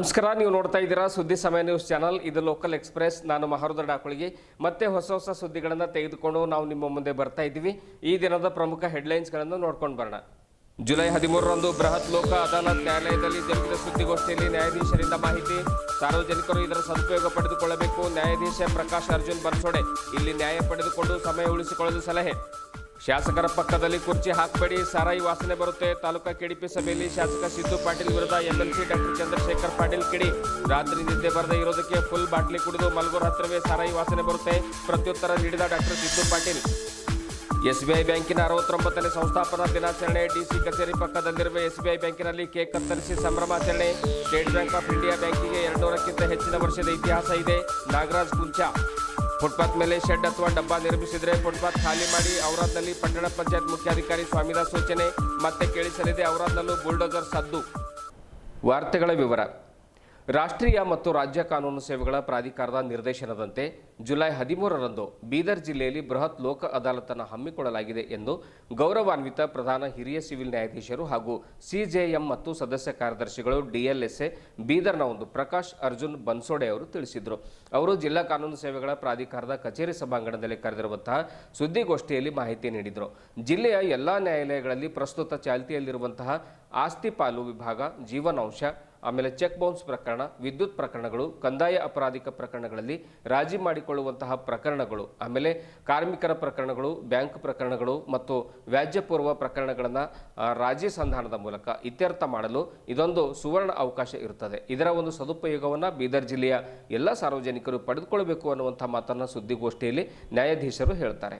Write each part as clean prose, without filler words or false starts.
ನಮಸ್ಕಾರ, ನೀವು ನೋಡ್ತಾ ಇದ್ದೀರಾ ಸುದ್ದಿ ಸಮಯ ನ್ಯೂಸ್ ಚಾನಲ್. ಇದು ಲೋಕಲ್ ಎಕ್ಸ್ಪ್ರೆಸ್. ನಾನು ಮಹಾರುದ್ರ ಡಾಕುಳಿಗೆ ಮತ್ತೆ ಹೊಸ ಸುದ್ದಿಗಳನ್ನು ತೆಗೆದುಕೊಂಡು ನಾವು ನಿಮ್ಮ ಮುಂದೆ ಬರ್ತಾ ಇದ್ದೀವಿ. ಈ ದಿನದ ಪ್ರಮುಖ ಹೆಡ್ಲೈನ್ಸ್ಗಳನ್ನು ನೋಡ್ಕೊಂಡು ಬರೋಣ. ಜುಲೈ 13ರಂದು ಬೃಹತ್ ಲೋಕ ಅದಾಲತ್ ನ್ಯಾಯಾಲಯದಲ್ಲಿ ಜರುಗಿದ ಸುದ್ದಿಗೋಷ್ಠಿಯಲ್ಲಿ ನ್ಯಾಯಾಧೀಶರಿಂದ ಮಾಹಿತಿ. ಸಾರ್ವಜನಿಕರು ಇದರ ಸದುಪಯೋಗ ಪಡೆದುಕೊಳ್ಳಬೇಕು. ನ್ಯಾಯಾಧೀಶ ಪ್ರಕಾಶ್ ಅರ್ಜುನ್ ಬನ್ಸೋಡೆ ಇಲ್ಲಿ ನ್ಯಾಯ ಪಡೆದುಕೊಂಡು ಸಮಯ ಉಳಿಸಿಕೊಳ್ಳಲು ಸಲಹೆ. ಶಾಸಕರ ಪಕ್ಕದಲ್ಲಿ ಕುರ್ಚಿ ಹಾಕಬೇಡಿ, ಸಾರಾಯಿ ವಾಸನೆ ಬರುತ್ತೆ. ತಾಲೂಕಾ ಕೆಡಿಪಿ ಸಭೆಯಲ್ಲಿ ಶಾಸಕ ಸಿದ್ದು ಪಾಟೀಲ್ ವಿರುದ್ಧ ಎಂಎಲ್ಸಿ ಡಾಕ್ಟರ್ ಚಂದ್ರಶೇಖರ್ ಪಾಟೀಲ್ ಕಿಡಿ. ರಾತ್ರಿ ನಿದ್ದೆ ಬರದೇ ಇರೋದಕ್ಕೆ ಫುಲ್ ಬಾಟ್ಲಿ ಕುಡಿದು ಮಲಗೋರ ಹತ್ರವೇ ಸಾರಾಯಿ ವಾಸನೆ ಬರುತ್ತೆ. ಪ್ರತ್ಯುತ್ತರ ನೀಡಿದ ಡಾಕ್ಟರ್ ಸಿದ್ದು ಪಾಟೀಲ್. ಎಸ್ಬಿಐ ಬ್ಯಾಂಕಿನ 69ನೇ ಸಂಸ್ಥಾಪನಾ ದಿನಾಚರಣೆ. ಡಿಸಿ ಕಚೇರಿ ಪಕ್ಕದಲ್ಲಿರುವ ಎಸ್ಬಿಐ ಬ್ಯಾಂಕಿನಲ್ಲಿ ಕೇಕ್ ಕತ್ತರಿಸಿ ಸಂಭ್ರಮಾಚರಣೆ. ಸ್ಟೇಟ್ ಬ್ಯಾಂಕ್ ಆಫ್ ಇಂಡಿಯಾ ಬ್ಯಾಂಕಿಗೆ 200ಕ್ಕಿಂತ ಹೆಚ್ಚಿನ ವರ್ಷದ ಇತಿಹಾಸ ಇದೆ. ನಾಗರಾಜ್ ಕುಂಚ. ಫುಟ್ಪಾತ್ ಮೇಲೆ ಶೆಡ್ ಅಥವಾ ಡಬ್ಬ ನಿರ್ಮಿಸಿದರೆ ಫುಟ್ಪಾತ್ ಖಾಲಿ ಮಾಡಿ. ಔರಾದ್ನಲ್ಲಿ ಪಟ್ಟಣ ಪಂಚಾಯತ್ ಮುಖ್ಯಾಧಿಕಾರಿ ಸ್ವಾಮಿದಾಸ್ ಸೂಚನೆ. ಮತ್ತೆ ಕೇಳಿಸಲಿದೆ ಔರಾದ್ನಲ್ಲೂ ಬುಲ್ಡೋಜರ್ ಸದ್ದು. ವಾರ್ತೆಗಳ ವಿವರ. ರಾಷ್ಟ್ರೀಯ ಮತ್ತು ರಾಜ್ಯ ಕಾನೂನು ಸೇವೆಗಳ ಪ್ರಾಧಿಕಾರದ ನಿರ್ದೇಶನದಂತೆ ಜುಲೈ 13ರಂದು ಬೀದರ್ ಜಿಲ್ಲೆಯಲ್ಲಿ ಬೃಹತ್ ಲೋಕ ಅದಾಲತನ್ನು ಹಮ್ಮಿಕೊಳ್ಳಲಾಗಿದೆ ಎಂದು ಗೌರವಾನ್ವಿತ ಪ್ರಧಾನ ಹಿರಿಯ ಸಿವಿಲ್ ನ್ಯಾಯಾಧೀಶರು ಹಾಗೂ ಸಿಜೆಎಂ ಮತ್ತು ಸದಸ್ಯ ಕಾರ್ಯದರ್ಶಿಗಳು ಡಿಎಲ್ಎಸ್ಎ ಬೀದರ್ನ ಪ್ರಕಾಶ್ ಅರ್ಜುನ್ ಬನ್ಸೋಡೆ ಅವರು ತಿಳಿಸಿದರು. ಅವರು ಜಿಲ್ಲಾ ಕಾನೂನು ಸೇವೆಗಳ ಪ್ರಾಧಿಕಾರದ ಕಚೇರಿ ಸಭಾಂಗಣದಲ್ಲಿ ಕರೆದಿರುವಂತಹ ಸುದ್ದಿಗೋಷ್ಠಿಯಲ್ಲಿ ಮಾಹಿತಿ ನೀಡಿದರು. ಜಿಲ್ಲೆಯ ಎಲ್ಲಾ ನ್ಯಾಯಾಲಯಗಳಲ್ಲಿ ಪ್ರಸ್ತುತ ಚಾಲ್ತಿಯಲ್ಲಿರುವಂತಹ ಆಸ್ತಿ ಪಾಲು ವಿಭಾಗ, ಜೀವನಾಂಶ, ಆಮೇಲೆ ಚೆಕ್ ಬೌನ್ಸ್ ಪ್ರಕರಣ, ವಿದ್ಯುತ್ ಪ್ರಕರಣಗಳು, ಕಂದಾಯ ಅಪರಾಧಿಕ ಪ್ರಕರಣಗಳಲ್ಲಿ ರಾಜಿ ಮಾಡಿಕೊಳ್ಳುವಂತಹ ಪ್ರಕರಣಗಳು, ಆಮೇಲೆ ಕಾರ್ಮಿಕರ ಪ್ರಕರಣಗಳು, ಬ್ಯಾಂಕ್ ಪ್ರಕರಣಗಳು ಮತ್ತು ವ್ಯಾಜ್ಯಪೂರ್ವ ಪ್ರಕರಣಗಳನ್ನು ರಾಜಿ ಸಂಧಾನದ ಮೂಲಕ ಇತ್ಯರ್ಥ ಮಾಡಲು ಇದೊಂದು ಸುವರ್ಣ ಅವಕಾಶ ಇರುತ್ತದೆ. ಇದರ ಒಂದು ಸದುಪಯೋಗವನ್ನು ಬೀದರ್ ಜಿಲ್ಲೆಯ ಎಲ್ಲ ಸಾರ್ವಜನಿಕರು ಪಡೆದುಕೊಳ್ಳಬೇಕು ಅನ್ನುವಂಥ ಮಾತನ್ನು ಸುದ್ದಿಗೋಷ್ಠಿಯಲ್ಲಿ ನ್ಯಾಯಾಧೀಶರು ಹೇಳ್ತಾರೆ.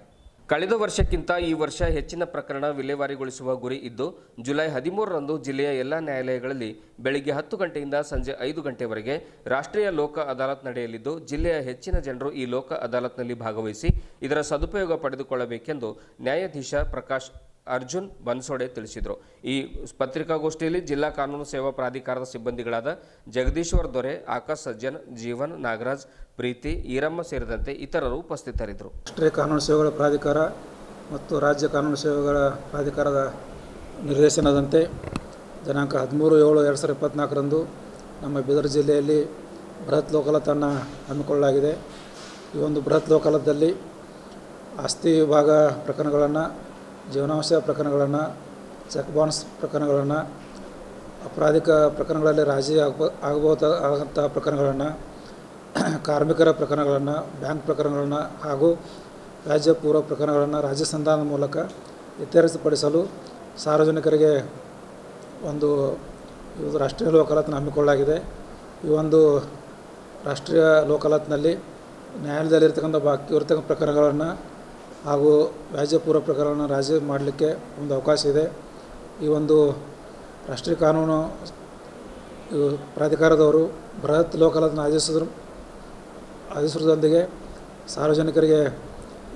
ಕಳೆದ ವರ್ಷಕ್ಕಿಂತ ಈ ವರ್ಷ ಹೆಚ್ಚಿನ ಪ್ರಕರಣ ವಿಲೇವಾರಿಗೊಳಿಸುವ ಗುರಿ ಇದ್ದು, ಜುಲೈ 13ರಂದು ಜಿಲ್ಲೆಯ ಎಲ್ಲ ನ್ಯಾಯಾಲಯಗಳಲ್ಲಿ ಬೆಳಗ್ಗೆ 10 ಗಂಟೆಯಿಂದ ಸಂಜೆ 5 ಗಂಟೆವರೆಗೆ ರಾಷ್ಟ್ರೀಯ ಲೋಕ ಅದಾಲತ್ ನಡೆಯಲಿದ್ದು, ಜಿಲ್ಲೆಯ ಹೆಚ್ಚಿನ ಜನರು ಈ ಲೋಕ ಅದಾಲತ್ನಲ್ಲಿ ಭಾಗವಹಿಸಿ ಇದರ ಸದುಪಯೋಗ ಪಡೆದುಕೊಳ್ಳಬೇಕೆಂದು ನ್ಯಾಯಾಧೀಶ ಪ್ರಕಾಶ್ ಅರ್ಜುನ್ ಬನ್ಸೋಡೆ ತಿಳಿಸಿದರು. ಈ ಪತ್ರಿಕಾಗೋಷ್ಠಿಯಲ್ಲಿ ಜಿಲ್ಲಾ ಕಾನೂನು ಸೇವಾ ಪ್ರಾಧಿಕಾರದ ಸಿಬ್ಬಂದಿಗಳಾದ ಜಗದೀಶ್ವರ್ ದೊರೆ, ಆಕಾಶ್ ಸಜ್ಜನ್, ಜೀವನ್, ನಾಗರಾಜ್, ಪ್ರೀತಿ, ಈರಮ್ಮ ಸೇರಿದಂತೆ ಇತರರು ಉಪಸ್ಥಿತರಿದ್ದರು. ರಾಷ್ಟ್ರೀಯ ಕಾನೂನು ಸೇವೆಗಳ ಪ್ರಾಧಿಕಾರ ಮತ್ತು ರಾಜ್ಯ ಕಾನೂನು ಸೇವೆಗಳ ಪ್ರಾಧಿಕಾರದ ನಿರ್ದೇಶನದಂತೆ ದಿನಾಂಕ 13/7/2024ರಂದು ನಮ್ಮ ಬೀದರ್ ಜಿಲ್ಲೆಯಲ್ಲಿ ಬೃಹತ್ ಲೋಕಾದಾಲತನ್ನು ಹಮ್ಮಿಕೊಳ್ಳಲಾಗಿದೆ. ಈ ಒಂದು ಬೃಹತ್ ಲೋಕಾದಾಲತದಲ್ಲಿ ಆಸ್ತಿ ವಿಭಾಗ ಪ್ರಕರಣಗಳನ್ನು, ಜೀವನಾಂಶ ಪ್ರಕರಣಗಳನ್ನು, ಚೆಕ್ ಬೌನ್ಸ್ ಪ್ರಕರಣಗಳನ್ನು, ಅಪರಾಧಿಕ ಪ್ರಕರಣಗಳಲ್ಲಿ ರಾಜಿ ಆಗಬಹುದಾದಂಥ ಪ್ರಕರಣಗಳನ್ನು, ಕಾರ್ಮಿಕರ ಪ್ರಕರಣಗಳನ್ನು, ಬ್ಯಾಂಕ್ ಪ್ರಕರಣಗಳನ್ನು ಹಾಗೂ ವ್ಯಾಜ್ಯಪೂರ್ವ ಪ್ರಕರಣಗಳನ್ನು ರಾಜ್ಯ ಸಂಧಾನದ ಮೂಲಕ ಇತ್ಯರ್ಥಪಡಿಸಲು ಸಾರ್ವಜನಿಕರಿಗೆ ಒಂದು ರಾಷ್ಟ್ರೀಯ ಲೋಕ ಅದಾಲತನ್ನು ಹಮ್ಮಿಕೊಳ್ಳಲಾಗಿದೆ. ಈ ಒಂದು ರಾಷ್ಟ್ರೀಯ ಲೋಕ ಅದಾಲತ್ನಲ್ಲಿ ನ್ಯಾಯಾಲಯದಲ್ಲಿರ್ತಕ್ಕಂಥ ಬಾಕಿ ಇರತಕ್ಕಂಥ ಪ್ರಕರಣಗಳನ್ನು ಹಾಗೂ ವ್ಯಾಜ್ಯಪೂರ್ವ ಪ್ರಕರಣವನ್ನು ರಾಜಿ ಮಾಡಲಿಕ್ಕೆ ಒಂದು ಅವಕಾಶ ಇದೆ. ಈ ಒಂದು ರಾಷ್ಟ್ರೀಯ ಕಾನೂನು ಪ್ರಾಧಿಕಾರದವರು ಬೃಹತ್ ಲೋಕ ಅದಾಲತನ್ನು ಆದೇಶದೊಂದಿಗೆ ಸಾರ್ವಜನಿಕರಿಗೆ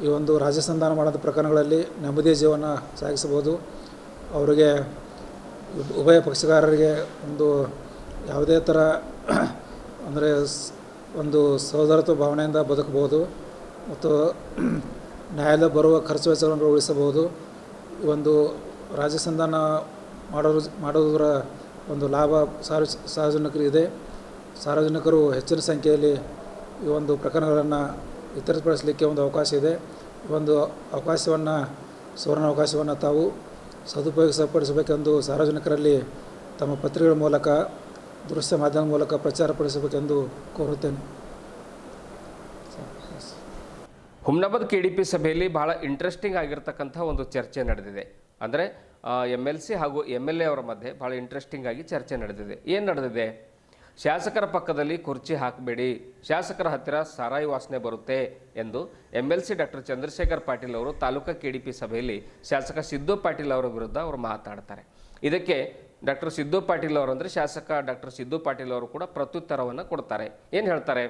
ಈ ಒಂದು ರಾಜ್ಯ ಸಂಧಾನ ಮಾಡೋಂಥ ಪ್ರಕರಣಗಳಲ್ಲಿ ನೆಮ್ಮದಿಯ ಜೀವನ ಸಾಗಿಸಬಹುದು. ಅವರಿಗೆ ಉಭಯ ಪಕ್ಷಗಾರರಿಗೆ ಒಂದು ಯಾವುದೇ ಥರ ಅಂದರೆ ಒಂದು ಸಹೋದರತ್ವ ಭಾವನೆಯಿಂದ ಬದುಕಬಹುದು ಮತ್ತು ನ್ಯಾಯಾಲಯ ಬರುವ ಖರ್ಚು ವೆಚ್ಚಗಳನ್ನು ಉಳಿಸಬಹುದು. ಈ ಒಂದು ರಾಜ್ಯ ಸಂಧಾನ ಮಾಡೋದರ ಒಂದು ಲಾಭ ಸಾರ್ವಜನಿಕರಿಗಿದೆ. ಸಾರ್ವಜನಿಕರು ಹೆಚ್ಚಿನ ಸಂಖ್ಯೆಯಲ್ಲಿ ಈ ಒಂದು ಪ್ರಕರಣಗಳನ್ನು ಇತ್ಯರ್ಥಪಡಿಸಲಿಕ್ಕೆ ಒಂದು ಅವಕಾಶ ಇದೆ. ಈ ಒಂದು ಅವಕಾಶವನ್ನು, ಸುವರ್ಣ ಅವಕಾಶವನ್ನು ತಾವು ಸದುಪಯೋಗಪಡಿಸಬೇಕೆಂದು ಸಾರ್ವಜನಿಕರಲ್ಲಿ ತಮ್ಮ ಪತ್ರಿಕೆಗಳ ಮೂಲಕ, ದೃಶ್ಯ ಮಾಧ್ಯಮದ ಮೂಲಕ ಪ್ರಚಾರಪಡಿಸಬೇಕೆಂದು ಕೋರುತ್ತೇನೆ. ಹುಮ್ನಾಬಾದ್ ಕೆಡಿಪಿ ಸಭೆಯಲ್ಲಿ ಬಹಳ ಇಂಟ್ರೆಸ್ಟಿಂಗ್ ಆಗಿರ್ತಕ್ಕಂಥ ಒಂದು ಚರ್ಚೆ ನಡೆದಿದೆ. ಅಂದರೆ MLC ಹಾಗೂ MLA ಅವರ ಮಧ್ಯೆ ಭಾಳ ಇಂಟ್ರೆಸ್ಟಿಂಗ್ ಆಗಿ ಚರ್ಚೆ ನಡೆದಿದೆ. ಏನು ನಡೆದಿದೆ? ಶಾಸಕರ ಪಕ್ಕದಲ್ಲಿ ಕುರ್ಚಿ ಹಾಕಬೇಡಿ, ಶಾಸಕರ ಹತ್ತಿರ ಸಾರಾಯಿ ವಾಸನೆ ಬರುತ್ತೆ ಎಂದು MLC ಡಾಕ್ಟರ್ ಚಂದ್ರಶೇಖರ್ ಪಾಟೀಲ್ ಅವರು ತಾಲೂಕಾ ಕೆಡಿಪಿ ಸಭೆಯಲ್ಲಿ ಶಾಸಕ ಸಿದ್ದು ಪಾಟೀಲ್ ಅವರ ವಿರುದ್ಧ ಅವರು ಮಾತಾಡ್ತಾರೆ. ಇದಕ್ಕೆ ಡಾಕ್ಟರ್ ಸಿದ್ದು ಪಾಟೀಲ್ ಅವರು ಅಂದರೆ ಶಾಸಕ ಡಾಕ್ಟರ್ ಸಿದ್ದು ಪಾಟೀಲ್ ಅವರು ಕೂಡ ಪ್ರತ್ಯುತ್ತರವನ್ನು ಕೊಡ್ತಾರೆ. ಏನು ಹೇಳ್ತಾರೆ?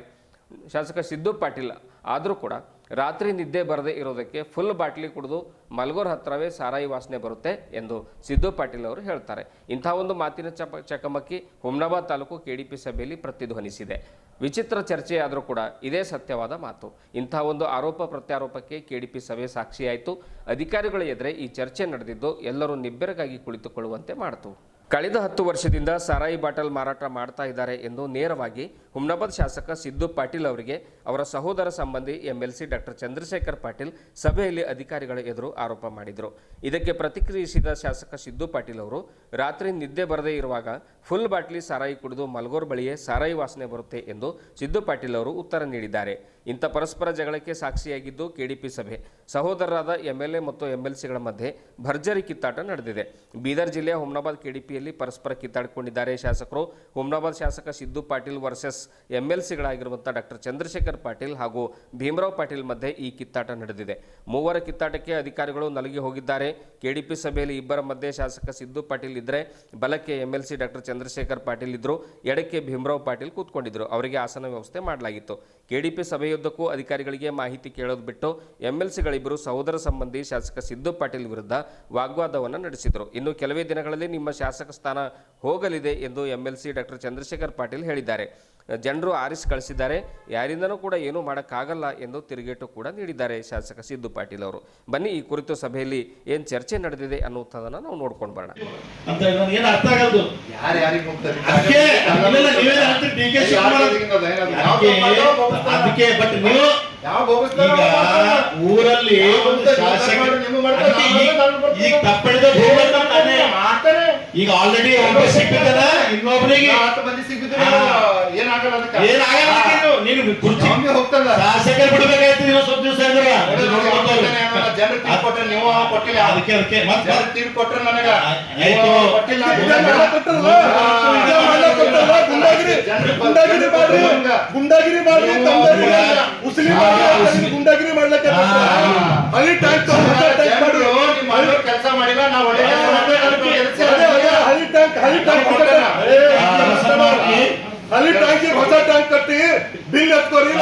ಶಾಸಕ ಸಿದ್ದು ಪಾಟೀಲ್ ಆದರೂ ಕೂಡ ರಾತ್ರಿ ನಿದ್ದೆ ಬರದೇ ಇರೋದಕ್ಕೆ ಫುಲ್ ಬಾಟ್ಲಿ ಕುಡಿದು ಮಲಗೋರ ಹತ್ರವೇ ಸಾರಾಯಿ ವಾಸನೆ ಬರುತ್ತೆ ಎಂದು ಸಿದ್ದು ಪಾಟೀಲ್ ಅವರು ಹೇಳ್ತಾರೆ. ಇಂಥ ಒಂದು ಮಾತಿನ ಚಕಮಕಿ ಹುಮ್ನಾಬಾದ್ ತಾಲೂಕು ಕೆಡಿಪಿ ಸಭೆಯಲ್ಲಿ ಪ್ರತಿಧ್ವನಿಸಿದೆ. ವಿಚಿತ್ರ ಚರ್ಚೆಯಾದರೂ ಕೂಡ ಇದೇ ಸತ್ಯವಾದ ಮಾತು. ಇಂಥ ಒಂದು ಆರೋಪ ಪ್ರತ್ಯಾರೋಪಕ್ಕೆ ಕೆಡಿಪಿ ಸಭೆ ಸಾಕ್ಷಿಯಾಯಿತು. ಅಧಿಕಾರಿಗಳ ಎದುರೇ ಈ ಚರ್ಚೆ ನಡೆದಿದ್ದು ಎಲ್ಲರೂ ನಿಬ್ಬೆರಗಾಗಿ ಕುಳಿತುಕೊಳ್ಳುವಂತೆ ಮಾಡಿತು. ಕಳೆದ 10 ವರ್ಷದಿಂದ ಸಾರಾಯಿ ಬಾಟಲ್ ಮಾರಾಟ ಮಾಡ್ತಾ ಇದ್ದಾರೆ ಎಂದು ನೇರವಾಗಿ ಹುಮ್ನಾಬಾದ್ ಶಾಸಕ ಸಿದ್ದು ಪಾಟೀಲ್ ಅವರಿಗೆ ಅವರ ಸಹೋದರ ಸಂಬಂಧಿ ಎಂಎಲ್ಸಿ ಡಾಕ್ಟರ್ ಚಂದ್ರಶೇಖರ್ ಪಾಟೀಲ್ ಸಭೆಯಲ್ಲಿ ಅಧಿಕಾರಿಗಳ ಎದುರು ಆರೋಪ ಮಾಡಿದರು. ಇದಕ್ಕೆ ಪ್ರತಿಕ್ರಿಯಿಸಿದ ಶಾಸಕ ಸಿದ್ದು ಪಾಟೀಲ್ ಅವರು ರಾತ್ರಿ ನಿದ್ದೆ ಬರದೇ ಇರುವಾಗ ಫುಲ್ ಬಾಟ್ಲಿ ಸಾರಾಯಿ ಕುಡಿದು ಮಲ್ಗೋರ್ ಬಳಿಯೇ ಸಾರಾಯಿ ವಾಸನೆ ಬರುತ್ತೆ ಎಂದು ಸಿದ್ದು ಪಾಟೀಲ್ ಅವರು ಉತ್ತರ ನೀಡಿದ್ದಾರೆ. ಇಂಥ ಪರಸ್ಪರ ಜಗಳಕ್ಕೆ ಸಾಕ್ಷಿಯಾಗಿದ್ದು ಕೆಡಿಪಿ ಸಭೆ. ಸಹೋದರರಾದ ಎಂಎಲ್ಎ ಮತ್ತು ಎಂಎಲ್ಸಿಗಳ ಮಧ್ಯೆ ಭರ್ಜರಿ ಕಿತ್ತಾಟ ನಡೆದಿದೆ. ಬೀದರ್ ಜಿಲ್ಲೆಯ ಹುಮ್ನಾಬಾದ್ ಕೆಡಿಪಿಯಲ್ಲಿ ಪರಸ್ಪರ ಕಿತ್ತಾಡಿಕೊಂಡಿದ್ದಾರೆ ಶಾಸಕರು. ಹುಮ್ನಾಬಾದ್ ಶಾಸಕ ಸಿದ್ದು ಪಾಟೀಲ್ ವರ್ಸಸ್ ಎಂಎಲ್ಸಿಗಳಾಗಿರುವಂಥ ಡಾಕ್ಟರ್ ಚಂದ್ರಶೇಖರ್ ಪಾಟೀಲ್ ಹಾಗೂ ಭೀಮರಾವ್ ಪಾಟೀಲ್ ಮಧ್ಯೆ ಈ ಕಿತ್ತಾಟ ನಡೆದಿದೆ. ಮೂವರ ಕಿತ್ತಾಟಕ್ಕೆ ಅಧಿಕಾರಿಗಳು ನಲಗಿ ಹೋಗಿದ್ದಾರೆ. ಕೆಡಿಪಿ ಸಭೆಯಲ್ಲಿ ಇಬ್ಬರ ಮಧ್ಯೆ ಶಾಸಕ ಸಿದ್ದು ಪಾಟೀಲ್ ಇದ್ದರೆ ಬಲಕ್ಕೆ ಎಂಎಲ್ಸಿ ಡಾಕ್ಟರ್ ಚಂದ್ರಶೇಖರ್ ಪಾಟೀಲ್ ಇದ್ದರು, ಎಡಕ್ಕೆ ಭೀಮರಾವ್ ಪಾಟೀಲ್ ಕೂತ್ಕೊಂಡಿದ್ದರು. ಅವರಿಗೆ ಆಸನ ವ್ಯವಸ್ಥೆ ಮಾಡಲಾಗಿತ್ತು. ಕೆಡಿಪಿ ಸಭೆಯುದ್ದಕ್ಕೂ ಅಧಿಕಾರಿಗಳಿಗೆ ಮಾಹಿತಿ ಕೇಳೋದು ಬಿಟ್ಟು ಎಂಎಲ್ಸಿಗಳಿಬ್ಬರು ಸಹೋದರ ಸಂಬಂಧಿ ಶಾಸಕ ಸಿದ್ದು ಪಾಟೀಲ್ ವಿರುದ್ಧ ವಾಗ್ವಾದವನ್ನು ನಡೆಸಿದರು. ಇನ್ನು ಕೆಲವೇ ದಿನಗಳಲ್ಲಿ ನಿಮ್ಮ ಶಾಸಕ ಸ್ಥಾನ ಹೋಗಲಿದೆ ಎಂದು ಎಂಎಲ್ಸಿ ಡಾಕ್ಟರ್ ಚಂದ್ರಶೇಖರ್ ಪಾಟೀಲ್ ಹೇಳಿದ್ದಾರೆ. ಜನರು ಆರಿಸಿ ಕಳಿಸಿದ್ದಾರೆ, ಯಾರಿಂದನೂ ಕೂಡ ಏನೂ ಮಾಡೋಕ್ಕಾಗಲ್ಲ ಎಂದು ತಿರುಗೇಟು ಕೂಡ ನೀಡಿದ್ದಾರೆ ಶಾಸಕ ಸಿದ್ದು ಪಾಟೀಲ್ ಅವರು. ಬನ್ನಿ ಈ ಕುರಿತು ಸಭೆಯಲ್ಲಿ ಏನು ಚರ್ಚೆ ನಡೆದಿದೆ ಅನ್ನುವುದನ್ನು ನಾವು ನೋಡ್ಕೊಂಡು ಬರೋಣ. ಊರಲ್ಲಿ ಈಗ ಆಲ್ರೆಡಿ ಸಿಕ್ಕಿದ ಇನ್ನೊಬ್ಬರಿಗೆ ಶಾಸಕರು ಬಿಡಬೇಕಾಯ್ತು. ನೀವು ಸ್ವಲ್ಪ ದಿವಸ ಗುಂಡಾಗಿರಿ ಮಾಡ್ರಿ, ಗುಂಡಾಗಿರಿ ಮಾಡ್ಲಿಕ್ಕೆ ಕೆಲಸ ಮಾಡಿಲ್ಲ. ನಾವು ಹಳಿ ಟ್ಯಾಂಕಿ ಹೊಸ ಟ್ಯಾಂಕ್ ಕಟ್ಟಿ ಬಿಲ್ ಎತ್ಕೊರಿ,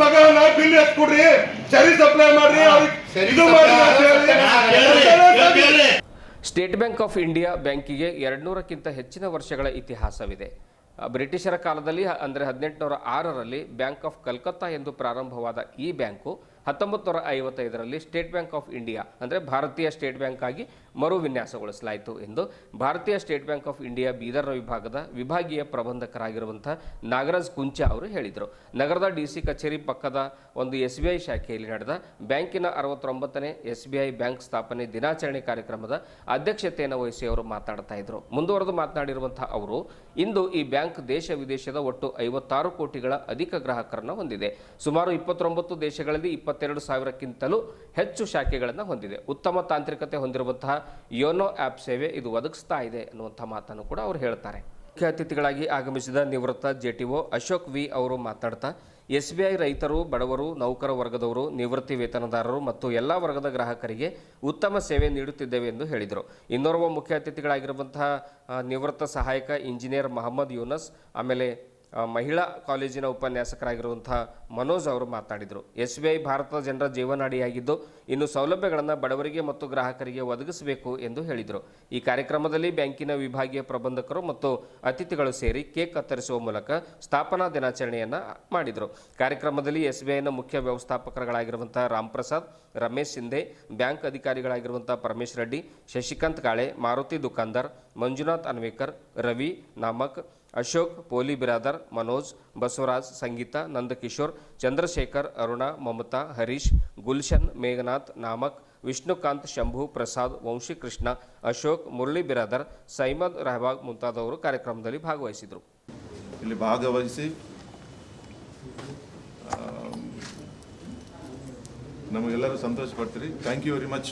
ಮಗನ ಬಿಲ್ ಎತ್ಕೊಡ್ರಿ, ಸರಿ ಸಪ್ಲೈ ಮಾಡ್ರಿ, ಇದು ಮಾಡಿ. ಸ್ಟೇಟ್ ಬ್ಯಾಂಕ್ ಆಫ್ ಇಂಡಿಯಾ ಬ್ಯಾಂಕಿಗೆ 200ಕ್ಕಿಂತ ಹೆಚ್ಚಿನ ವರ್ಷಗಳ ಇತಿಹಾಸವಿದೆ. ಬ್ರಿಟಿಷರ ಕಾಲದಲ್ಲಿ ಅಂದರೆ 1806ರಲ್ಲಿ ಬ್ಯಾಂಕ್ ಆಫ್ ಕಲ್ಕತ್ತಾ ಎಂದು ಪ್ರಾರಂಭವಾದ ಈ ಬ್ಯಾಂಕು 1955ರಲ್ಲಿ ಸ್ಟೇಟ್ ಬ್ಯಾಂಕ್ ಆಫ್ ಇಂಡಿಯಾ ಅಂದರೆ ಭಾರತೀಯ ಸ್ಟೇಟ್ ಬ್ಯಾಂಕ್ ಆಗಿ ಮರು ವಿನ್ಯಾಸಗೊಳಿಸಲಾಯಿತು ಎಂದು ಭಾರತೀಯ state bank of India Bidar ವಿಭಾಗದ ವಿಭಾಗೀಯ ಪ್ರಬಂಧಕರಾಗಿರುವಂಥ ನಾಗರಾಜ್ ಕುಂಚಾ ಅವರು ಹೇಳಿದರು. ನಗರದ ಡಿಸಿ ಕಚೇರಿ ಪಕ್ಕದ ಒಂದು SBI ಶಾಖೆಯಲ್ಲಿ ನಡೆದ ಬ್ಯಾಂಕಿನ 69ನೇ SBI ಬ್ಯಾಂಕ್ ಸ್ಥಾಪನೆ ದಿನಾಚರಣೆ ಕಾರ್ಯಕ್ರಮದ ಅಧ್ಯಕ್ಷತೆಯನ್ನು ವಹಿಸಿ ಅವರು ಮಾತಾಡ್ತಾ ಇದ್ರು. ಮುಂದುವರೆದು ಮಾತನಾಡಿರುವಂಥ ಅವರು, ಇಂದು ಈ ಬ್ಯಾಂಕ್ ದೇಶ ವಿದೇಶದ ಒಟ್ಟು 56 ಕೋಟಿಗಳ ಅಧಿಕ ಗ್ರಾಹಕರನ್ನು ಹೊಂದಿದೆ. ಸುಮಾರು 29 ದೇಶಗಳಲ್ಲಿ 22,000ಕ್ಕಿಂತಲೂ ಹೆಚ್ಚು ಶಾಖೆಗಳನ್ನು ಹೊಂದಿದೆ. ಉತ್ತಮ ತಾಂತ್ರಿಕತೆ ಹೊಂದಿರುವಂತಹ ಯೋನೋ ಆ್ಯಪ್ ಸೇವೆ ಇದು ಒದಗಿಸ್ತಾ ಇದೆ ಅನ್ನುವಂಥ ಮಾತನ್ನು ಕೂಡ ಅವರು ಹೇಳ್ತಾರೆ. ಮುಖ್ಯ ಅತಿಥಿಗಳಾಗಿ ಆಗಮಿಸಿದ ನಿವೃತ್ತ JTO ಅಶೋಕ್ ವಿ ಅವರು ಮಾತಾಡ್ತಾ SBI ರೈತರು, ಬಡವರು, ನೌಕರ ವರ್ಗದವರು, ನಿವೃತ್ತಿ ವೇತನದಾರರು ಮತ್ತು ಎಲ್ಲ ವರ್ಗದ ಗ್ರಾಹಕರಿಗೆ ಉತ್ತಮ ಸೇವೆ ನೀಡುತ್ತಿದ್ದೇವೆ ಎಂದು ಹೇಳಿದರು. ಇನ್ನೋರ್ವ ಮುಖ್ಯ ಅತಿಥಿಗಳಾಗಿರುವಂತಹ ನಿವೃತ್ತ ಸಹಾಯಕ ಇಂಜಿನಿಯರ್ ಮಹಮ್ಮದ್ ಯೂನಸ್, ಆಮೇಲೆ ಮಹಿಳಾ ಕಾಲೇಜಿನ ಉಪನ್ಯಾಸಕರಾಗಿರುವಂಥ ಮನೋಜ್ ಅವರು ಮಾತಾಡಿದರು. SBI ಭಾರತದ ಜನರ ಜೀವನಾಡಿಯಾಗಿದ್ದು ಇನ್ನು ಸೌಲಭ್ಯಗಳನ್ನು ಬಡವರಿಗೆ ಮತ್ತು ಗ್ರಾಹಕರಿಗೆ ಒದಗಿಸಬೇಕು ಎಂದು ಹೇಳಿದರು. ಈ ಕಾರ್ಯಕ್ರಮದಲ್ಲಿ ಬ್ಯಾಂಕಿನ ವಿಭಾಗೀಯ ಪ್ರಬಂಧಕರು ಮತ್ತು ಅತಿಥಿಗಳು ಸೇರಿ ಕೇಕ್ ಕತ್ತರಿಸುವ ಮೂಲಕ ಸ್ಥಾಪನಾ ದಿನಾಚರಣೆಯನ್ನು ಮಾಡಿದರು. ಕಾರ್ಯಕ್ರಮದಲ್ಲಿ SBIನ ಮುಖ್ಯ ವ್ಯವಸ್ಥಾಪಕರುಗಳಾಗಿರುವಂಥ ರಾಮ್ ಪ್ರಸಾದ್, ರಮೇಶ್ ಶಿಂದೆ, ಬ್ಯಾಂಕ್ ಅಧಿಕಾರಿಗಳಾಗಿರುವಂಥ ಪರಮೇಶ್ ರೆಡ್ಡಿ, ಶಶಿಕಾಂತ್ ಕಾಳೆ, ಮಾರುತಿ ದುಕಾನ್ದಾರ್, ಮಂಜುನಾಥ್ ಅನ್ವೇಕರ್, ರವಿ ನಾಮಕ್, ಅಶೋಕ್, ಪೋಲಿ ಬಿರಾದರ್, ಮನೋಜ್, ಬಸವರಾಜ್, ಸಂಗೀತಾ, ನಂದಕಿಶೋರ್, ಚಂದ್ರಶೇಖರ್, ಅರುಣಾ, ಮಮತಾ, ಹರೀಶ್, ಗುಲ್ಶನ್, ಮೇಘನಾಥ್, ನಾಮಕ್, ವಿಷ್ಣುಕಾಂತ್, ಶಂಭು, ಪ್ರಸಾದ್, ವಂಶಿ ಕೃಷ್ಣ, ಅಶೋಕ್, ಮುರಳಿ ಬಿರಾದರ್, ಸೈಮದ್ ರಹಬಾಗ್ ಮುಂತಾದವರು ಕಾರ್ಯಕ್ರಮದಲ್ಲಿ ಭಾಗವಹಿಸಿದರು. ಇಲ್ಲಿ ಭಾಗವಹಿಸಿ ನಮಗೆಲ್ಲರೂ ಸಂತೋಷ ಪಡ್ತೀರಿ. Thank you very much.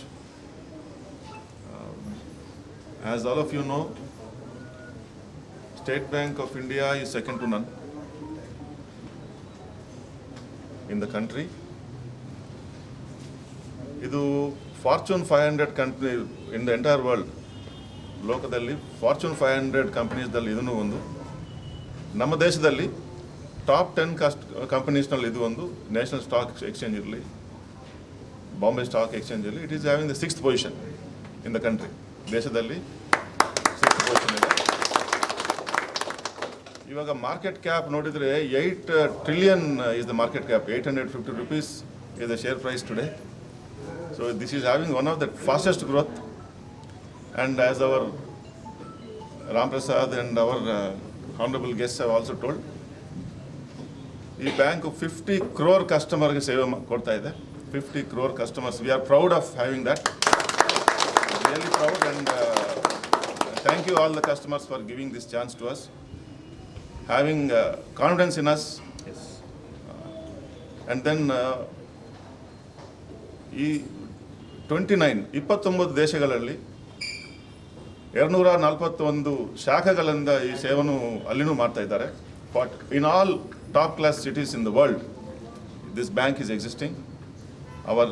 As all of you know, State Bank of India is second to none in the country. ಇದು Fortune 500 company in the entire world. ಲೋಕದಲ್ಲಿ Fortune 500 ಕಂಪನೀಸ್ದಲ್ಲಿ ಇದನ್ನು ಒಂದು. ನಮ್ಮ ದೇಶದಲ್ಲಿ ಟಾಪ್ 10 ಕಂಪನೀಸ್ನಲ್ಲಿ ಇದು ಒಂದು. ನ್ಯಾಷನಲ್ ಸ್ಟಾಕ್ ಎಕ್ಸ್ಚೇಂಜ್ ಇರಲಿ, Bombay stock exchange ಇರಲಿ, it is having the 6th position in the country. ದೇಶದಲ್ಲಿ 6th ಪೊಸಿಷನ್ ಇದೆ. ಇವಾಗ ಮಾರ್ಕೆಟ್ ಕ್ಯಾಪ್ ನೋಡಿದರೆ 8 trillion is the market cap. 850 rupees is the share price today. So this is having one of the fastest growth. And as our Ram Prasad and our honorable guests have also told. ಈ bank 50 crore ಕಸ್ಟಮರ್ಗೆ ಸೇವೆ ಕೊಡ್ತಾ ಇದೆ. 50 crore customers. We are proud of having that. Really proud, and thank you all the customers for giving this chance to us, having confidence in us. Yes. And then ಈ 29 ದೇಶಗಳಲ್ಲಿ 241 ಶಾಖೆಗಳಿಂದ ಈ ಸೇವೆಯನ್ನು ಅಲ್ಲಿನೂ ಮಾಡ್ತಾ ಇದ್ದಾರೆ. But in all top class cities in the world, this bank is existing. Our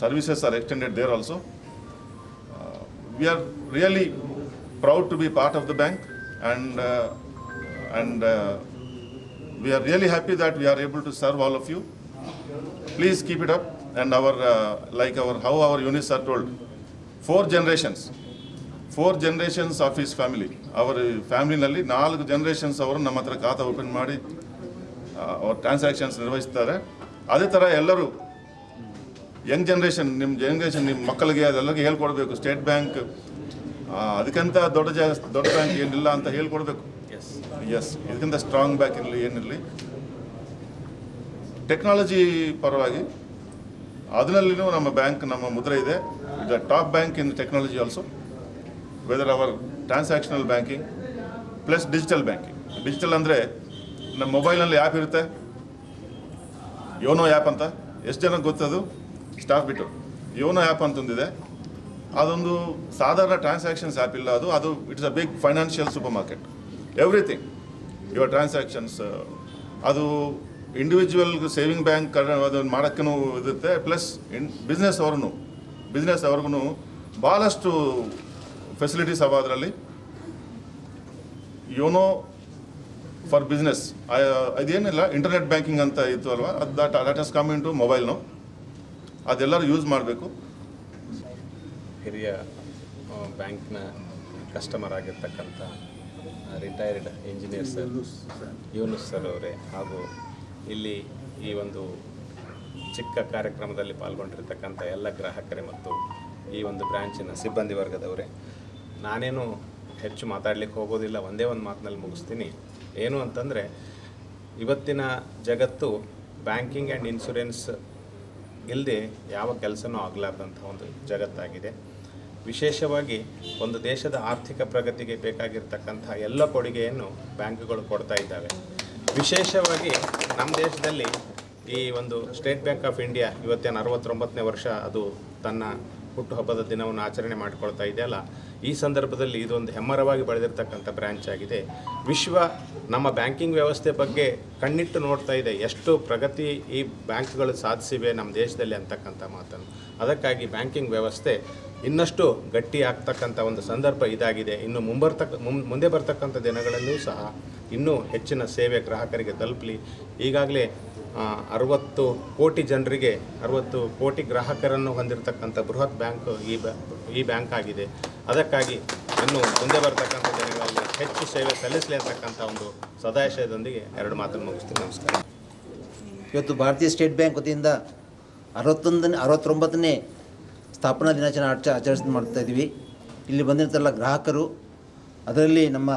services are extended there also. We are really proud to be part of the bank, and we are really happy that we are able to serve all of you. Please keep it up, and how our units are told, 4 generations of his family. Our family nalli 4 generations ಅವರು ನಮ್ಮ ಹತ್ರ ಖಾತಾ open ಮಾಡಿ ಅವ್ರ transactions ನಿರ್ವಹಿಸ್ತಾರೆ. ಅದೇ ಥರ ಎಲ್ಲರೂ ಯಂಗ್ ಜನ್ರೇಷನ್, ನಿಮ್ಮ ಮಕ್ಕಳಿಗೆ ಅದೆಲ್ಲರಿಗೆ ಹೇಳ್ಕೊಡ್ಬೇಕು. ಸ್ಟೇಟ್ ಬ್ಯಾಂಕ್ ಅದಕ್ಕಿಂತ ದೊಡ್ಡ ಬ್ಯಾಂಕ್ ಏನಿಲ್ಲ ಅಂತ ಹೇಳ್ಕೊಡ್ಬೇಕು. ಎಸ್, ಇದಕ್ಕಿಂತ ಸ್ಟ್ರಾಂಗ್ ಬ್ಯಾಂಕ್ ಇರಲಿ ಏನಿರಲಿ. ಟೆಕ್ನಾಲಜಿ ಪರವಾಗಿ ಅದರಲ್ಲಿನೂ ನಮ್ಮ ಬ್ಯಾಂಕ್, ನಮ್ಮ ಮುದ್ರೆ ಇದೆ. It the top bank in technology also. Whether our transactional banking plus digital banking. Digital ಅಂದರೆ ನಮ್ಮ ಮೊಬೈಲ್ನಲ್ಲಿ ಆ್ಯಪ್ ಇರುತ್ತೆ, ಯೋನೋ ಆ್ಯಪ್ ಅಂತ. ಎಷ್ಟು ಜನಕ್ಕೆ ಗೊತ್ತದು? ಸ್ಟಾಫ್ ಬಿಟ್ಟು ಯೋನೋ ಆ್ಯಪ್ ಅಂತಂದಿದೆ. ಅದೊಂದು ಸಾಧಾರಣ ಟ್ರಾನ್ಸಾಕ್ಷನ್ಸ್ ಆ್ಯಪ್ ಇಲ್ಲ. ಅದು it's a big financial super market. Everything your transactions ಅದು ಇಂಡಿವಿಜುವಲ್ ಸೇವಿಂಗ್ ಬ್ಯಾಂಕ್ ಅದನ್ನು ಮಾಡೋಕ್ಕೂ ಇರುತ್ತೆ. ಪ್ಲಸ್ ಬಿಸ್ನೆಸ್ ಅವ್ರಿಗೂ ಭಾಳಷ್ಟು ಫೆಸಿಲಿಟೀಸ್ ಅವ ಅದರಲ್ಲಿ. ಯೋನೋ ಫಾರ್ ಬಿಸ್ನೆಸ್ ಅದೇನಿಲ್ಲ, ಇಂಟರ್ನೆಟ್ ಬ್ಯಾಂಕಿಂಗ್ ಅಂತ ಇತ್ತು ಅಲ್ವಾ, that has come into ಮೊಬೈಲ್ನು. ಅದೆಲ್ಲರೂ ಯೂಸ್ ಮಾಡಬೇಕು. ಹಿರಿಯ ಬ್ಯಾಂಕ್ನ ಕಸ್ಟಮರ್ ಆಗಿರ್ತಕ್ಕಂಥ retired engineer sir Yunus sir ಅವರೇ, ಹಾಗೂ ಇಲ್ಲಿ ಈ ಒಂದು ಚಿಕ್ಕ ಕಾರ್ಯಕ್ರಮದಲ್ಲಿ ಪಾಲ್ಗೊಂಡಿರ್ತಕ್ಕಂಥ ಎಲ್ಲ ಗ್ರಾಹಕರೇ ಮತ್ತು ಈ ಒಂದು ಬ್ರ್ಯಾಂಚಿನ ಸಿಬ್ಬಂದಿ ವರ್ಗದವರೇ, ನಾನೇನು ಹೆಚ್ಚು ಮಾತಾಡಲಿಕ್ಕೆ ಹೋಗೋದಿಲ್ಲ. ಒಂದೇ ಒಂದು ಮಾತಿನಲ್ಲಿ ಮುಗಿಸ್ತೀನಿ. ಏನು ಅಂತಂದರೆ, ಇವತ್ತಿನ ಜಗತ್ತು ಬ್ಯಾಂಕಿಂಗ್ ಆ್ಯಂಡ್ ಇನ್ಶೂರೆನ್ಸ್ ಇಲ್ಲದೆ ಯಾವ ಕೆಲಸನೂ ಆಗಲಾರ್ದಂಥ ಒಂದು ಜಗತ್ತಾಗಿದೆ. ವಿಶೇಷವಾಗಿ ಒಂದು ದೇಶದ ಆರ್ಥಿಕ ಪ್ರಗತಿಗೆ ಬೇಕಾಗಿರ್ತಕ್ಕಂಥ ಎಲ್ಲ ಕೊಡುಗೆಯನ್ನು ಬ್ಯಾಂಕುಗಳು ಕೊಡ್ತಾ ಇದ್ದಾವೆ. ವಿಶೇಷವಾಗಿ ನಮ್ಮ ದೇಶದಲ್ಲಿ ಈ ಒಂದು ಸ್ಟೇಟ್ ಬ್ಯಾಂಕ್ ಆಫ್ ಇಂಡಿಯಾ ಇವತ್ತೇನು 69ನೇ ವರ್ಷ ಅದು ತನ್ನ ಹುಟ್ಟುಹಬ್ಬದ ದಿನವನ್ನು ಆಚರಣೆ ಮಾಡಿಕೊಳ್ತಾ ಇದೆಯಲ್ಲ, ಈ ಸಂದರ್ಭದಲ್ಲಿ ಇದೊಂದು ಹೆಮ್ಮರವಾಗಿ ಬೆಳೆದಿರ್ತಕ್ಕಂಥ ಬ್ರ್ಯಾಂಚ್ ಆಗಿದೆ. ವಿಶ್ವ ನಮ್ಮ ಬ್ಯಾಂಕಿಂಗ್ ವ್ಯವಸ್ಥೆ ಬಗ್ಗೆ ಕಣ್ಣಿಟ್ಟು ನೋಡ್ತಾ ಇದೆ, ಎಷ್ಟು ಪ್ರಗತಿ ಈ ಬ್ಯಾಂಕ್ಗಳು ಸಾಧಿಸಿವೆ ನಮ್ಮ ದೇಶದಲ್ಲಿ ಅಂತಕ್ಕಂಥ ಮಾತನ್ನು. ಅದಕ್ಕಾಗಿ ಬ್ಯಾಂಕಿಂಗ್ ವ್ಯವಸ್ಥೆ ಇನ್ನಷ್ಟು ಗಟ್ಟಿ ಆಗ್ತಕ್ಕಂಥ ಒಂದು ಸಂದರ್ಭ ಇದಾಗಿದೆ. ಇನ್ನು ಮುಂದೆ ಬರ್ತಕ್ಕಂಥ ದಿನಗಳಲ್ಲೂ ಸಹ ಇನ್ನೂ ಹೆಚ್ಚಿನ ಸೇವೆ ಗ್ರಾಹಕರಿಗೆ ತಲುಪಲಿ. ಈಗಾಗಲೇ 60 ಕೋಟಿ ಜನರಿಗೆ 60 ಕೋಟಿ ಗ್ರಾಹಕರನ್ನು ಹೊಂದಿರತಕ್ಕಂಥ ಬೃಹತ್ ಬ್ಯಾಂಕ್ ಈ ಬ್ಯಾಂಕ್ ಆಗಿದೆ. ಅದಕ್ಕಾಗಿ ಇನ್ನು ಮುಂದೆ ಬರ್ತಕ್ಕಂಥ ದಿನಗಳಲ್ಲಿ ಹೆಚ್ಚು ಸೇವೆ ಸಲ್ಲಿಸಲಿ ಅಂತಕ್ಕಂಥ ಒಂದು ಸದಾಶಯದೊಂದಿಗೆ 2 ಮಾತನ್ನು ಮುಗಿಸ್ತೀನಿ. ನಮಸ್ಕಾರ. ಇವತ್ತು ಭಾರತೀಯ ಸ್ಟೇಟ್ ಬ್ಯಾಂಕ್ ವತಿಯಿಂದ 69ನೇ ಸ್ಥಾಪನಾ ದಿನಾಚರಣೆ ಆಚರಿಸಿ ಮಾಡ್ತಾಯಿದ್ದೀವಿ. ಇಲ್ಲಿ ಬಂದಿರ್ತಾರಲ್ಲ ಗ್ರಾಹಕರು, ಅದರಲ್ಲಿ ನಮ್ಮ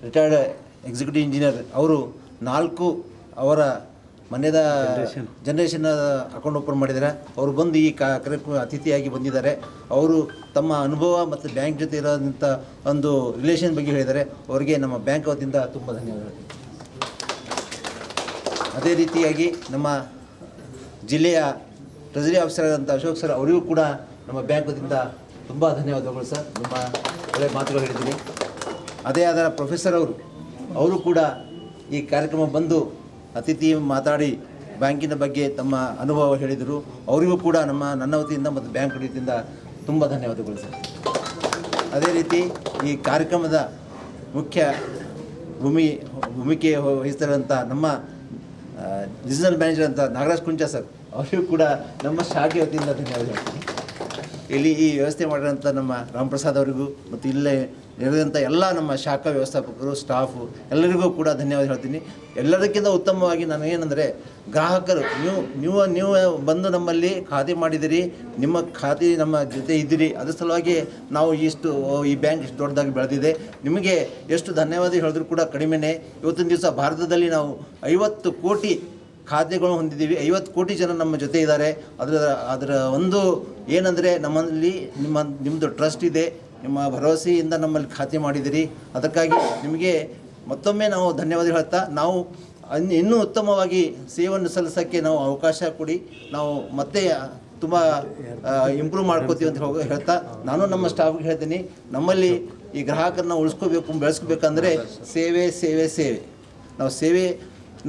ರಿಟೈರ್ಡ್ ಎಕ್ಸಿಕ್ಯೂಟಿವ್ ಇಂಜಿನಿಯರ್ ಅವರು 4 ಅವರ ಮನೆಯದ ಜನರೇಷನ್ ಅಕೌಂಟ್ ಓಪನ್ ಮಾಡಿದ್ದಾರೆ. ಅವರು ಬಂದು ಈ ಕಾರ್ಯಕ್ರಮ ಅತಿಥಿಯಾಗಿ ಬಂದಿದ್ದಾರೆ. ಅವರು ತಮ್ಮ ಅನುಭವ ಮತ್ತು ಬ್ಯಾಂಕ್ ಜೊತೆ ಇರೋಂಥ ಒಂದು ರಿಲೇಷನ್ ಬಗ್ಗೆ ಹೇಳಿದ್ದಾರೆ. ಅವರಿಗೆ ನಮ್ಮ ಬ್ಯಾಂಕ್ ವತಿಯಿಂದ ತುಂಬ ಧನ್ಯವಾದಗಳು. ಅದೇ ರೀತಿಯಾಗಿ ನಮ್ಮ ಜಿಲ್ಲೆಯ ಟ್ರೆಜರಿ ಆಫೀಸರ್ ಆದಂಥ ಅಶೋಕ್ ಸರ್ ಅವರಿಗೂ ಕೂಡ ನಮ್ಮ ಬ್ಯಾಂಕ್ ವತಿಯಿಂದ ತುಂಬ ಧನ್ಯವಾದಗಳು ಸರ್. ನಿಮ್ಮ ಒಳ್ಳೆಯ ಮಾತುಗಳು ಹೇಳಿದ್ದೀನಿ. ಅದೇ ಆದ ಪ್ರೊಫೆಸರ್ ಅವರು ಕೂಡ ಈ ಕಾರ್ಯಕ್ರಮ ಬಂದು ಅತಿಥಿ ಮಾತಾಡಿ ಬ್ಯಾಂಕಿನ ಬಗ್ಗೆ ತಮ್ಮ ಅನುಭವ ಹೇಳಿದರು. ಅವರಿಗೂ ಕೂಡ ನನ್ನ ವತಿಯಿಂದ ಮತ್ತು ಬ್ಯಾಂಕ್ ವತಿಯಿಂದ ತುಂಬ ಧನ್ಯವಾದಗಳು ಸರ್. ಅದೇ ರೀತಿ ಈ ಕಾರ್ಯಕ್ರಮದ ಮುಖ್ಯ ಭೂಮಿಕೆ ವಹಿಸ್ತಾರಂಥ ನಮ್ಮ ರಿಜನಲ್ ಮ್ಯಾನೇಜರ್ ಅಂತ ನಾಗರಾಜ್ ಕುಂಚ ಸರ್, ಅವರಿಗೂ ಕೂಡ ನಮ್ಮ ಶಾಖೆ ವತಿಯಿಂದ ಧನ್ಯವಾದ ಹೇಳ್ತೀನಿ. ಇಲ್ಲಿ ಈ ವ್ಯವಸ್ಥೆ ಮಾಡಿರೋಂಥ ನಮ್ಮ ರಾಮಪ್ರಸಾದ್ ಅವರಿಗೂ ಮತ್ತು ಇಲ್ಲೇ ನೆರೆದಂಥ ಎಲ್ಲ ನಮ್ಮ ಶಾಖಾ ವ್ಯವಸ್ಥಾಪಕರು ಸ್ಟಾಫು ಎಲ್ಲರಿಗೂ ಕೂಡ ಧನ್ಯವಾದ ಹೇಳ್ತೀನಿ. ಎಲ್ಲದಕ್ಕಿಂತ ಉತ್ತಮವಾಗಿ ನಾನು ಏನಂದರೆ ಗ್ರಾಹಕರು ನೀವು ಬಂದು ನಮ್ಮಲ್ಲಿ ಖಾತೆ ಮಾಡಿದಿರಿ, ನಿಮ್ಮ ಖಾತೆ ನಮ್ಮ ಜೊತೆ ಇದ್ದೀರಿ, ಅದ್ರ ಸಲುವಾಗಿ ನಾವು ಈ ಬ್ಯಾಂಕ್ ಇಷ್ಟು ದೊಡ್ಡದಾಗಿ ಬೆಳೆದಿದೆ. ನಿಮಗೆ ಎಷ್ಟು ಧನ್ಯವಾದ ಹೇಳಿದ್ರು ಕೂಡ ಕಡಿಮೆನೇ. ಇವತ್ತಿನ ದಿವಸ ಭಾರತದಲ್ಲಿ ನಾವು 50 ಕೋಟಿ ಖಾತೆಗಳು ಹೊಂದಿದ್ದೀವಿ, 50 ಕೋಟಿ ಜನ ನಮ್ಮ ಜೊತೆ ಇದ್ದಾರೆ. ಅದರ ಒಂದು ಏನಂದರೆ ನಮ್ಮಲ್ಲಿ ನಿಮ್ಮದು ಟ್ರಸ್ಟ್ ಇದೆ, ನಿಮ್ಮ ಭರವಸೆಯಿಂದ ನಮ್ಮಲ್ಲಿ ಖಾತೆ ಮಾಡಿದಿರಿ. ಅದಕ್ಕಾಗಿ ನಿಮಗೆ ಮತ್ತೊಮ್ಮೆ ನಾವು ಧನ್ಯವಾದ ಹೇಳ್ತಾ, ನಾವು ಇನ್ನೂ ಉತ್ತಮವಾಗಿ ಸೇವೆಯನ್ನು ಸಲ್ಲಿಸೋಕ್ಕೆ ನಾವು ಅವಕಾಶ ಕೊಡಿ, ನಾವು ಮತ್ತೆ ತುಂಬ ಇಂಪ್ರೂವ್ ಮಾಡ್ಕೋತೀವಿ ಅಂತ ಹೇಳ್ತಾ, ನಾನು ನಮ್ಮ ಸ್ಟಾಫ್ಗೆ ಹೇಳ್ತೀನಿ, ನಮ್ಮಲ್ಲಿ ಈ ಗ್ರಾಹಕರನ್ನ ಉಳಿಸ್ಕೋಬೇಕು, ಬೆಳೆಸ್ಕೋಬೇಕಂದ್ರೆ ಸೇವೆ ಸೇವೆ ಸೇವೆ.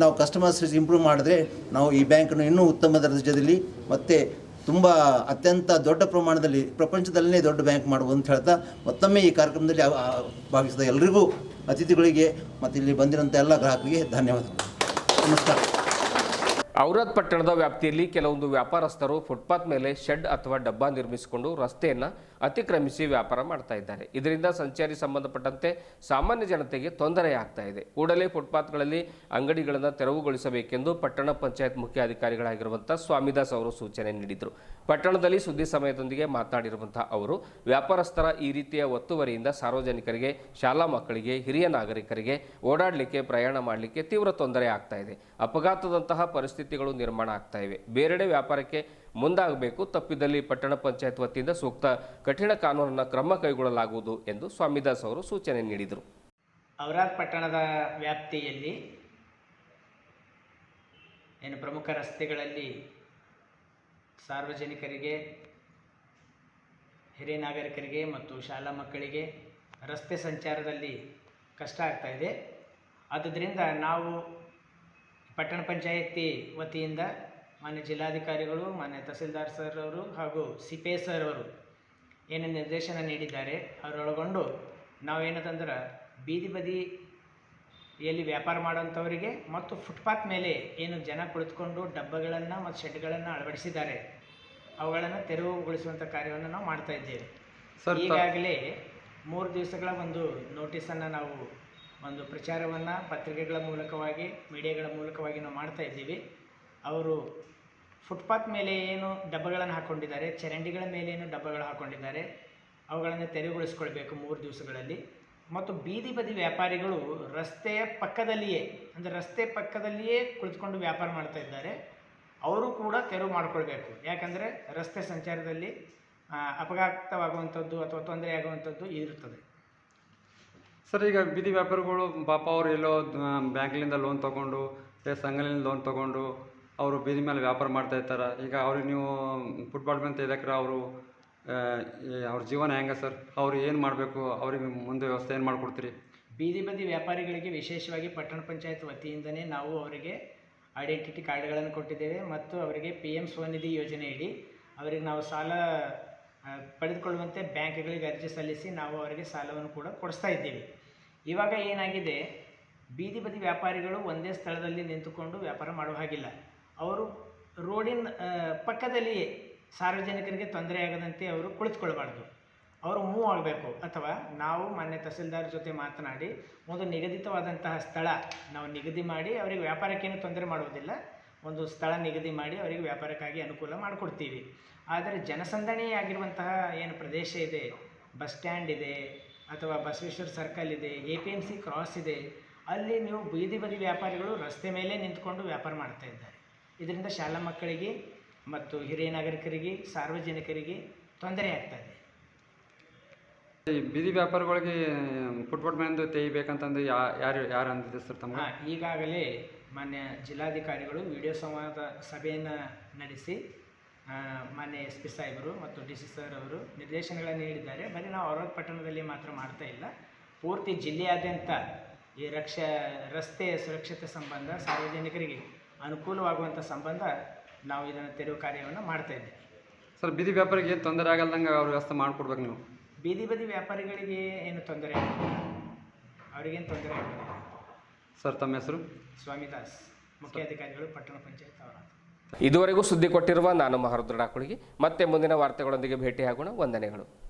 ನಾವು ಕಸ್ಟಮರ್ ಸರ್ವಿಸ್ ಇಂಪ್ರೂವ್ ಮಾಡಿದ್ರೆ ನಾವು ಈ ಬ್ಯಾಂಕನ್ನು ಇನ್ನೂ ಉತ್ತಮ ದರ್ಜೆಯಲ್ಲಿ ಮತ್ತು ತುಂಬ ಅತ್ಯಂತ ದೊಡ್ಡ ಪ್ರಮಾಣದಲ್ಲಿ ಪ್ರಪಂಚದಲ್ಲೇ ದೊಡ್ಡ ಬ್ಯಾಂಕ್ ಮಾಡ್ಬೋದು ಅಂತ ಹೇಳ್ತಾ, ಮತ್ತೊಮ್ಮೆ ಈ ಕಾರ್ಯಕ್ರಮದಲ್ಲಿ ಭಾಗಿಸಿದ ಎಲ್ಲರಿಗೂ, ಅತಿಥಿಗಳಿಗೆ ಮತ್ತು ಇಲ್ಲಿ ಬಂದಿರೋಂಥ ಎಲ್ಲ ಗ್ರಾಹಕರಿಗೆ ಧನ್ಯವಾದಗಳು. ನಮಸ್ಕಾರ. ಔರಾದ್ ಪಟ್ಟಣದ ವ್ಯಾಪ್ತಿಯಲ್ಲಿ ಕೆಲವೊಂದು ವ್ಯಾಪಾರಸ್ಥರು ಫುಟ್ಪಾತ್ ಮೇಲೆ ಶೆಡ್ ಅಥವಾ ಡಬ್ಬ ನಿರ್ಮಿಸಿಕೊಂಡು ರಸ್ತೆಯನ್ನು ಅತಿಕ್ರಮಿಸಿ ವ್ಯಾಪಾರ ಮಾಡ್ತಾ ಇದ್ದಾರೆ. ಇದರಿಂದ ಸಂಚಾರಿ ಸಂಬಂಧಪಟ್ಟಂತೆ ಸಾಮಾನ್ಯ ಜನತೆಗೆ ತೊಂದರೆ ಆಗ್ತಾ ಇದೆ. ಕೂಡಲೇ ಫುಟ್ಪಾತ್ಗಳಲ್ಲಿ ಅಂಗಡಿಗಳನ್ನು ತೆರವುಗೊಳಿಸಬೇಕೆಂದು ಪಟ್ಟಣ ಪಂಚಾಯತ್ ಮುಖ್ಯ ಅಧಿಕಾರಿಗಳಾಗಿರುವಂಥ ಸ್ವಾಮಿದಾಸ್ ಅವರು ಸೂಚನೆ ನೀಡಿದರು. ಪಟ್ಟಣದಲ್ಲಿ ಸುದ್ದಿ ಸಮಯದೊಂದಿಗೆ ಮಾತನಾಡಿರುವಂತಹ ಅವರು, ವ್ಯಾಪಾರಸ್ಥರ ಈ ರೀತಿಯ ಒತ್ತುವರಿಯಿಂದ ಸಾರ್ವಜನಿಕರಿಗೆ, ಶಾಲಾ ಮಕ್ಕಳಿಗೆ, ಹಿರಿಯ ನಾಗರಿಕರಿಗೆ ಓಡಾಡಲಿಕ್ಕೆ, ಪ್ರಯಾಣ ಮಾಡಲಿಕ್ಕೆ ತೀವ್ರ ತೊಂದರೆ ಆಗ್ತಾ ಇದೆ. ಅಪಘಾತದಂತಹ ಪರಿಸ್ಥಿತಿಗಳು ನಿರ್ಮಾಣ ಆಗ್ತಾ ಇವೆ. ಬೇರೆಡೆ ವ್ಯಾಪಾರಕ್ಕೆ ಮುಂದಾಗಬೇಕು. ತಪ್ಪಿದಲ್ಲಿ ಪಟ್ಟಣ ಪಂಚಾಯತ್ ವತಿಯಿಂದ ಸೂಕ್ತ ಕಠಿಣ ಕಾನೂನಿನ ಕ್ರಮ ಕೈಗೊಳ್ಳಲಾಗುವುದು ಎಂದು ಸ್ವಾಮಿದಾಸ್ ಅವರು ಸೂಚನೆ ನೀಡಿದರು. ಔರಾದ್ ಪಟ್ಟಣದ ವ್ಯಾಪ್ತಿಯಲ್ಲಿ ಪ್ರಮುಖ ರಸ್ತೆಗಳಲ್ಲಿ ಸಾರ್ವಜನಿಕರಿಗೆ, ಹಿರಿಯ ನಾಗರಿಕರಿಗೆ ಮತ್ತು ಶಾಲಾ ಮಕ್ಕಳಿಗೆ ರಸ್ತೆ ಸಂಚಾರದಲ್ಲಿ ಕಷ್ಟ ಆಗ್ತಾ ಇದೆ. ಆದ್ದರಿಂದ ನಾವು ಪಟ್ಟಣ ಪಂಚಾಯತಿ ವತಿಯಿಂದ ಮಾನ್ಯ ಜಿಲ್ಲಾಧಿಕಾರಿಗಳು, ಮಾನ್ಯ ತಹಸೀಲ್ದಾರ್ ಸರ್ ಅವರು ಹಾಗೂ CPI ಸರ್ ಅವರು ಏನೇನು ನಿರ್ದೇಶನ ನೀಡಿದ್ದಾರೆ ಅವರೊಳಗೊಂಡು ನಾವೇನದಂದ್ರೆ ಬೀದಿ ಬದಿಯಲ್ಲಿ ವ್ಯಾಪಾರ ಮಾಡೋಂಥವರಿಗೆ ಮತ್ತು ಫುಟ್ಪಾತ್ ಮೇಲೆ ಏನು ಜನ ಕುಳಿತುಕೊಂಡು ಡಬ್ಬಗಳನ್ನು ಮತ್ತು ಶೆಡ್ಗಳನ್ನು ಅಳವಡಿಸಿದ್ದಾರೆ ಅವುಗಳನ್ನು ತೆರವುಗೊಳಿಸುವಂಥ ಕಾರ್ಯವನ್ನು ನಾವು ಮಾಡ್ತಾ ಇದ್ದೇವೆ. ಈಗಾಗಲೇ 3 ದಿವಸಗಳ ಒಂದು ನೋಟಿಸನ್ನು ನಾವು ಒಂದು ಪ್ರಚಾರವನ್ನು ಪತ್ರಿಕೆಗಳ ಮೂಲಕವಾಗಿ, ಮೀಡಿಯಾಗಳ ಮೂಲಕವಾಗಿ ನಾವು ಮಾಡ್ತಾ ಇದ್ದೀವಿ. ಅವರು ಫುಟ್ಪಾತ್ ಮೇಲೆ ಏನು ಡಬ್ಬಗಳನ್ನು ಹಾಕ್ಕೊಂಡಿದ್ದಾರೆ, ಚರಂಡಿಗಳ ಮೇಲೆ ಏನು ಡಬ್ಬಗಳು ಹಾಕ್ಕೊಂಡಿದ್ದಾರೆ ಅವುಗಳನ್ನು ತೆರವುಗೊಳಿಸ್ಕೊಳ್ಬೇಕು 3 ದಿವಸಗಳಲ್ಲಿ. ಮತ್ತು ಬೀದಿ ಬದಿ ವ್ಯಾಪಾರಿಗಳು ರಸ್ತೆಯ ಪಕ್ಕದಲ್ಲಿಯೇ, ಅಂದರೆ ರಸ್ತೆ ಪಕ್ಕದಲ್ಲಿಯೇ ಕುಳಿತುಕೊಂಡು ವ್ಯಾಪಾರ ಮಾಡ್ತಾ ಇದ್ದಾರೆ, ಅವರು ಕೂಡ ತೆರವು ಮಾಡಿಕೊಳ್ಬೇಕು. ಯಾಕಂದರೆ ರಸ್ತೆ ಸಂಚಾರದಲ್ಲಿ ಅಪಘಾತವಾಗುವಂಥದ್ದು ಅಥವಾ ತೊಂದರೆ ಆಗುವಂಥದ್ದು ಇರುತ್ತದೆ. ಸರ್, ಈಗ ಬೀದಿ ವ್ಯಾಪಾರಿಗಳು ಪಾಪ ಅವರು ಎಲ್ಲೋ ಬ್ಯಾಂಕ್ಲಿಂದ ಲೋನ್ ತೊಗೊಂಡು, ಸಂಘದಿಂದ ಲೋನ್ ತೊಗೊಂಡು ಅವರು ಬೀದಿ ಮೇಲೆ ವ್ಯಾಪಾರ ಮಾಡ್ತಾ ಇರ್ತಾರೆ. ಈಗ ಅವ್ರಿಗೆ ನೀವು ಫುಟ್ಪಾತ್ ಮೇಲೆ ತೆಗೆದಕ್ರೆ ಅವ್ರ ಜೀವನ ಹೆಂಗೆ ಸರ್? ಅವ್ರು ಏನು ಮಾಡಬೇಕು? ಅವ್ರಿಗೆ ಮುಂದೆ ವ್ಯವಸ್ಥೆ ಏನು ಮಾಡಿಕೊಡ್ತೀರಿ? ಬೀದಿ ಬದಿ ವ್ಯಾಪಾರಿಗಳಿಗೆ ವಿಶೇಷವಾಗಿ ಪಟ್ಟಣ ಪಂಚಾಯತ್ ವತಿಯಿಂದನೇ ನಾವು ಅವರಿಗೆ ಐಡೆಂಟಿಟಿ ಕಾರ್ಡ್ಗಳನ್ನು ಕೊಟ್ಟಿದ್ದೇವೆ ಮತ್ತು ಅವರಿಗೆ PM ಸ್ವನಿಧಿ ಯೋಜನೆಯಡಿ ಅವರಿಗೆ ನಾವು ಸಾಲ ಪಡೆದುಕೊಳ್ಳುವಂತೆ ಬ್ಯಾಂಕ್ಗಳಿಗೆ ಅರ್ಜಿ ಸಲ್ಲಿಸಿ ನಾವು ಅವರಿಗೆ ಸಾಲವನ್ನು ಕೂಡ ಕೊಡಿಸ್ತಾ ಇದ್ದೀವಿ. ಇವಾಗ ಏನಾಗಿದೆ, ಬೀದಿ ಬದಿ ವ್ಯಾಪಾರಿಗಳು ಒಂದೇ ಸ್ಥಳದಲ್ಲಿ ನಿಂತುಕೊಂಡು ವ್ಯಾಪಾರ ಮಾಡುವ ಹಾಗಿಲ್ಲ. ಅವರು ರೋಡಿನ ಪಕ್ಕದಲ್ಲಿಯೇ ಸಾರ್ವಜನಿಕರಿಗೆ ತೊಂದರೆ ಆಗದಂತೆ ಅವರು ಕುಳಿತುಕೊಳ್ಬಾರ್ದು, ಅವರು ಮೂವ್ ಆಗಬೇಕು. ಅಥವಾ ನಾವು ಮಾನ್ಯ ತಹಸೀಲ್ದಾರ್ ಜೊತೆ ಮಾತನಾಡಿ ಒಂದು ನಿಗದಿತವಾದಂತಹ ಸ್ಥಳ ನಾವು ನಿಗದಿ ಮಾಡಿ ಅವರಿಗೆ ವ್ಯಾಪಾರಕ್ಕೇನು ತೊಂದರೆ ಮಾಡುವುದಿಲ್ಲ, ಒಂದು ಸ್ಥಳ ನಿಗದಿ ಮಾಡಿ ಅವರಿಗೆ ವ್ಯಾಪಾರಕ್ಕಾಗಿ ಅನುಕೂಲ ಮಾಡಿಕೊಡ್ತೀವಿ. ಆದರೆ ಜನಸಂದಣಿಯಾಗಿರುವಂತಹ ಏನು ಪ್ರದೇಶ ಇದೆ, ಬಸ್ ಸ್ಟ್ಯಾಂಡ್ ಇದೆ ಅಥವಾ ಬಸವೇಶ್ವರ ಸರ್ಕಲ್ ಇದೆ, APMC ಕ್ರಾಸ್ ಇದೆ, ಅಲ್ಲಿ ನೀವು ಬೀದಿ ಬದಿ ವ್ಯಾಪಾರಿಗಳು ರಸ್ತೆ ಮೇಲೆ ನಿಂತ್ಕೊಂಡು ವ್ಯಾಪಾರ ಮಾಡ್ತಾ ಇದ್ದಾರೆ. ಇದರಿಂದ ಶಾಲಾ ಮಕ್ಕಳಿಗೆ ಮತ್ತು ಹಿರಿಯ ನಾಗರಿಕರಿಗೆ, ಸಾರ್ವಜನಿಕರಿಗೆ ತೊಂದರೆ ಆಗ್ತಾ ಇದೆ. ಈ ಬೀದಿ ವ್ಯಾಪಾರಿಗಳಿಗೆ ಫುಟ್ಪಾತ್ ಮೇಲೆ ತೆಗಿಬೇಕಂತಂದು ಯಾರು ಅಂದಿದೆ ಸರ್ ತಮ್ಮ? ಈಗಾಗಲೇ ಮಾನ್ಯ ಜಿಲ್ಲಾಧಿಕಾರಿಗಳು ವಿಡಿಯೋ ಸಂವಾದ ಸಭೆಯನ್ನು ನಡೆಸಿ ಮಾನ್ಯ SP ಸಾಹೇಬರು ಮತ್ತು DC ಸರ್ ಅವರು ನಿರ್ದೇಶನಗಳನ್ನು ನೀಡಿದ್ದಾರೆ. ಬರೀ ನಾವು ಔರಾದ್ ಪಟ್ಟಣದಲ್ಲಿ ಮಾತ್ರ ಮಾಡ್ತಾ ಇಲ್ಲ, ಪೂರ್ತಿ ಜಿಲ್ಲೆಯಾದ್ಯಂತ ಈ ರಸ್ತೆ ಸುರಕ್ಷತೆ ಸಂಬಂಧ, ಸಾರ್ವಜನಿಕರಿಗೆ ಅನುಕೂಲವಾಗುವಂಥ ಸಂಬಂಧ ನಾವು ಇದನ್ನು ತೆರವು ಕಾರ್ಯವನ್ನು ಮಾಡ್ತಾ ಇದ್ದೇವೆ. ಸರ್, ಬೀದಿ ವ್ಯಾಪಾರಿಗೆ ಏನು ತೊಂದರೆ ಆಗಲ್ದಂಗೆ ಅವ್ರ ವ್ಯವಸ್ಥೆ ಮಾಡಿಕೊಡ್ಬೇಕು ನೀವು. ಬೀದಿ ಬದಿ ವ್ಯಾಪಾರಿಗಳಿಗೆ ಏನು ತೊಂದರೆ ಆಗೋದಿಲ್ಲ, ಅವರಿಗೇನು ತೊಂದರೆ ಆಗೋದಿಲ್ಲ. ಸರ್, ತಮ್ಮ ಹೆಸರು? ಸ್ವಾಮಿದಾಸ್, ಮುಖ್ಯಾಧಿಕಾರಿಗಳು, ಪಟ್ಟಣ ಪಂಚಾಯತ್ ಔರಾದ್. ಇದುವರೆಗೂ ಸುದ್ದಿ ಕೊಟ್ಟಿರುವ ನಾನು ಮಹಾರುದ್ರ ಡಾಕುಳಿಗೆ ಮತ್ತೆ ಮುಂದಿನ ವಾರ್ತೆಗಳೊಂದಿಗೆ ಭೇಟಿಯಾಗೋಣ. ವಂದನೆಗಳು.